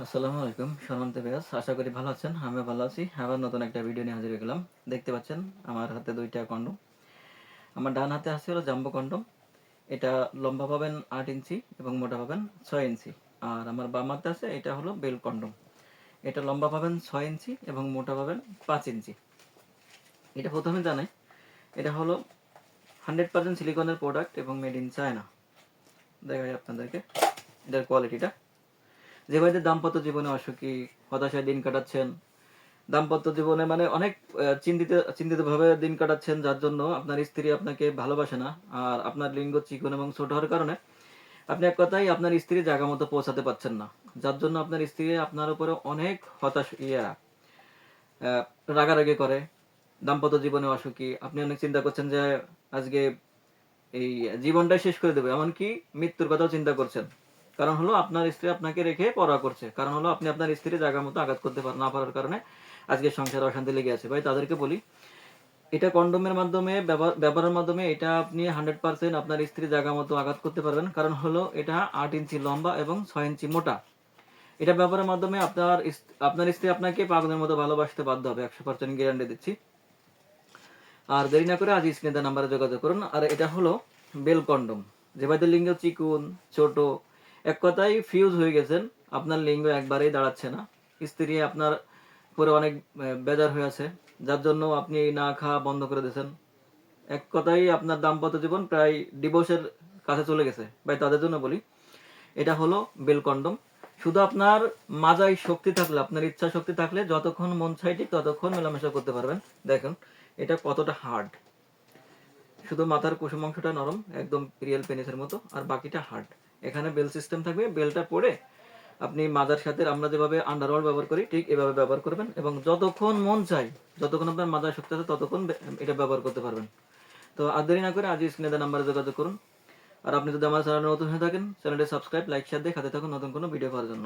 আসসালামু আলাইকুম সম্মানিত ভিউয়ার্স, আশা করি ভালো আছেন। আমি ভালো আছি। আবার নতুন একটা ভিডিও নিয়ে হাজির হয়ে গেলাম। দেখতে পাচ্ছেন আমার হাতে দুইটা কন্ডম। আমার ডান হাতে আছে হলো জাম্বো কন্ডম। এটা লম্বা পাবেন 8 ইঞ্চি এবং মোটা পাবেন 6 ইঞ্চি। আর আমার বাম হাতে আছে এটা হলো বেল কন্ডম। এটা লম্বা পাবেন 6 ইঞ্চি এবং মোটা পাবেন 5 ইঞ্চি। এটা প্রথমে জানাই, এটা হলো 100% সিলিকনের প্রোডাক্ট এবং মেড ইন চায়না। দেখাই আপনাদেরকে এটার কোয়ালিটিটা। যে ভাইদের দাম্পত্য জীবনে অসুখী, হতাশায় দিন কাটাচ্ছেন, দাম্পত্য জীবনে মানে অনেক চিন্তিতভাবে দিন কাটাচ্ছেন, যার জন্য আপনার স্ত্রী আপনাকে ভালোবাসে না, আর আপনার লিঙ্গ চিকন এবং ছোট হওয়ার কারণে আপনি এক কথায় আপনার স্ত্রী জায়গা মতো পৌঁছাতে পারছেন না, যার জন্য আপনার স্ত্রী আপনার উপরে অনেক রাগারাগি করে, দাম্পত্য জীবনে অসুখী, আপনি অনেক চিন্তা করছেন যে আজকে এই জীবনটাই শেষ করে দেবে, এমনকি মৃত্যুর কথাও চিন্তা করছেন। কারণ হলো আপনার স্ত্রী আপনাকে রেখে পরোয়া করছে, কারণ হলো আপনি আপনার স্ত্রীর জায়গা মতো আঘাত করতে না পারার কারণে আজকে সংসারে অশান্তি লেগে আছে। ভাই তাদেরকে বলি, এটা কন্ডোমের মাধ্যমে ব্যবহারের মাধ্যমে এটা আপনি 100% আপনার স্ত্রীর জায়গা মতো আঘাত করতে পারবেন। কারণ হলো এটা 8 ইঞ্চি লম্বা এবং 6 ইঞ্চি মোটা। এটা ব্যবহারের মাধ্যমে আপনার স্ত্রী আপনাকে পাগলের মতো ভালোবাসতে বাধ্য হবে, 100% গ্যারান্টি দিচ্ছি। আর দেরি না করে আজ স্ক্রিনে দেওয়া নাম্বারে যোগাযোগ করুন। আর এটা হলো বেল কন্ডম। যে ভাইদের লিঙ্গ চিকুন, ছোট, এক কথায় ফিউজ হয়ে গেছেন, আপনার লিঙ্গ একবারেই দাঁড়াচ্ছে না, স্ত্রী আপনার পরে অনেক বেজার হয়ে আছে, যার জন্য আপনি না খাওয়া বন্ধ করে দিয়েছেন, এক কথায় আপনার দাম্পত্য জীবন প্রায় ডিভোর্সের কাছে চলে গেছে, ভাই তাদের জন্য বলি এটা হলো বেল কন্ডম। শুধু আপনার মাজায় শক্তি থাকলে, আপনার ইচ্ছা শক্তি থাকলে যতক্ষণ মন চাই ঠিক ততক্ষণ মেলামেশা করতে পারবেন। দেখুন এটা কতটা হার্ড, শুধু মাথার কুসুম অংশটা নরম, একদম রিয়েল পেনিসের মতো, আর বাকিটা হার্ড। এখানে বেল সিস্টেম থাকবে, বেলটা পরে আপনি মাজার সাথে আমরা যেভাবে আন্ডারওয়ার্ল্ড ব্যবহার করি ঠিক এভাবে ব্যবহার করবেন, এবং যতক্ষণ মন চাই, যতক্ষণ আপনার মাজার শক্তি আছে ততক্ষণ এটা ব্যবহার করতে পারবেন। তো আর দেরি না করে আজ স্ক্রিনে দেওয়া নাম্বারে যোগাযোগ করুন। আর আপনি যদি আমার চ্যানেলে নতুন হয়ে থাকেন, চ্যানেলটি সাবস্ক্রাইব, লাইক, শেয়ার দিয়ে খাতে থাকুন নতুন কোনো ভিডিও পাওয়ার জন্য।